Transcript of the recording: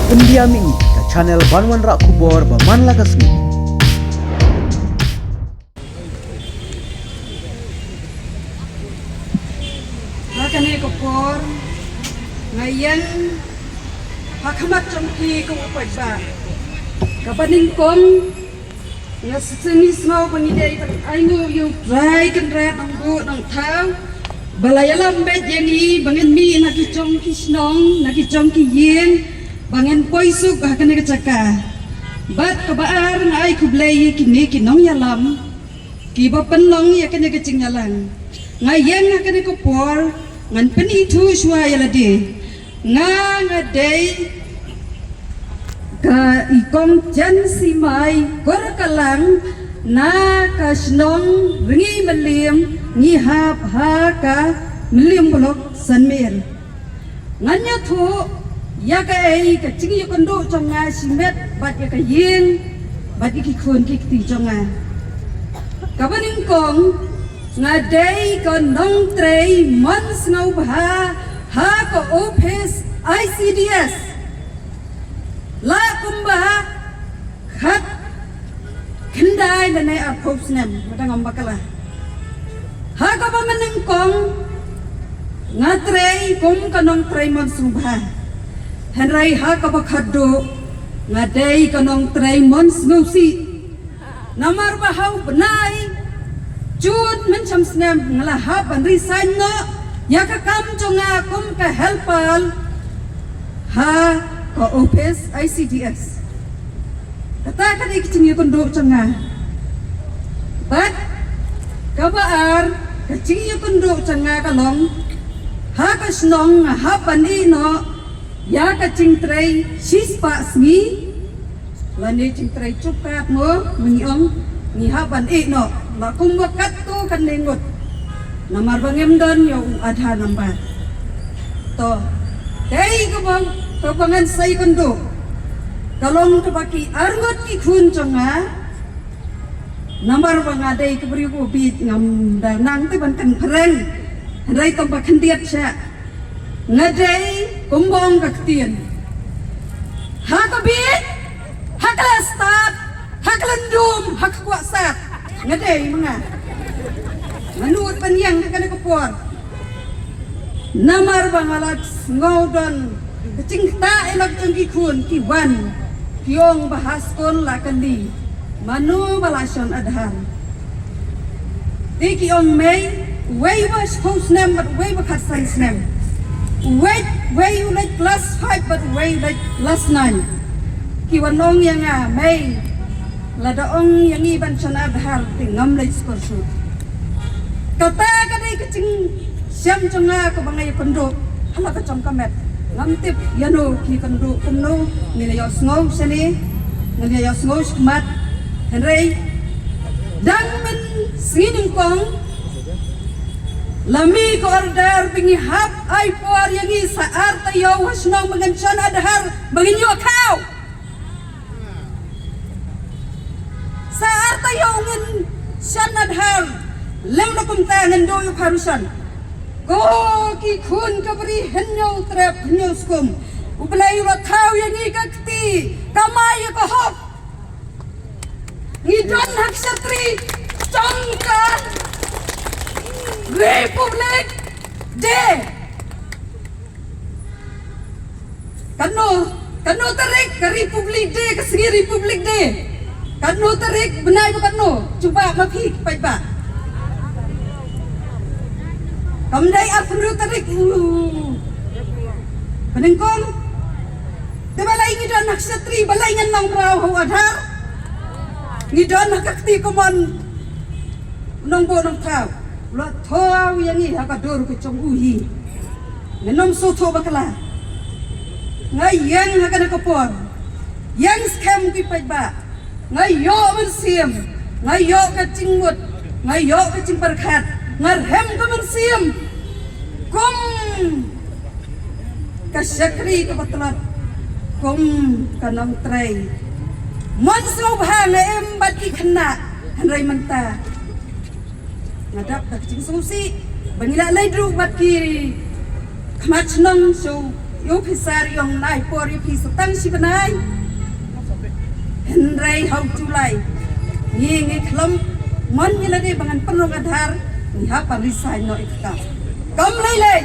Pendiami ke channel Banwan Rak Kubor Baman Lagasmi. Makanya Kubor ngayon hakamat jomki ko upay ba kapaning kong nga sinis mau pangidai ay ngo yung dry kan rat ang go ng tao balayalam bet yani bangen mi nakijong kisnong nakijong kiyen bangen poisuk hakan kacaka bat kabaar nga ay kublay kini kinong yalam kiba penlong ya kene kecing yalang ngayen hakan Kubor ngan penitu shwa yalade nga day ka ikong jan simay korakalang na kasnong ringi malim ni hap ha ka malim bulok sanmir nganya thu ya ka ai ka chingi kondo chonga simet bat ya ka yin bat iki khon ki ti chonga ka baning kong nga day ka nong trei mons ngau bha ha ko office ICDS la kumba khat kendai dan ai approach nem madang ambakala ha ko ba maning kong ngatrei kum kanong trei mons ngubha henrai ha ko ba khaddo ngadai kanong trei mons ngusi namar ba hau benai jun men cham snem ngala ha ban resign no ya ka kam chonga kum ka helpal ha ko office ICDS kata ka di kiching yukundo chonga bat kabaar kiching yukundo chonga kalong ha ka snong ha pani no ya ka ching trei sispa smi lani ching trei chukat mo mengiong ni ha ban no la kum wakat tu kan lengut namar bangem don yo adha nambar to dei kabangan sai kondo kalong to baki arngot ki khun chonga namar banga dei kebri ko bi ngam da nang te ban kan phreng rai to ba khandiat sha ngadei kumbong ka tien ha ka bi ha ka start ha ka landum ha ka kwasat ngadei mga manut panyang kana Kubor namar bangalat ngodon kecing ta elok jengki kun ki wan kiong bahas kon lakandi manu balason adhar ti kiong mei way was post nem but way bakat sans nem way you like plus 5 but way like plus 9 ki wanong yang mei lada ong yang iban son adhar tingam like skorsu kata kadai kecing siam chonga ko bangai kondo hala ka chong kamet ngamtip yano ki kondo kumno nila ngau sani nila ngau skmat henrei dang men sining kong lami ko order pingi hap ai por yangi saar tayo wasnong manganchan adhar baginyo akaw saar tayo ngan shan adhar lem na kumta ngendo yung harusan ko ki khun kabri henyo trap henyo skum uplay wa thaw yang ikakti kamay ko hop ngidon hak satri chongka republic day kano tarik ka republic day ka sige republic day kano tarik benay mo kano coba mapik pa ba kamdai afru tarik penengkong de balai ngidon naksatri balai ngan nang raw ho adhar ngidon nakakti komon nong bo nong thau lo thau yang ni ha ka dor ko chong uhi ngenom so tho bakala ngai yang ha ka Kubor yang scam ki pai ba ngai yo men siam ngai yo ka cingmut ngai yo ka cing perkhat ngarhem ka men siam kum kasyakri ka batlat kum kanong trei mon so bha na em bat ki khna hanrai manta ngadap ka cing susi bangila lai dru bat ki kmat nong so yu pisar yong nai pori pisatang sibanai henrai hau julai ngi klam mon ni lagi bangan penong adhar ni ha parisai no ikka kam lai lai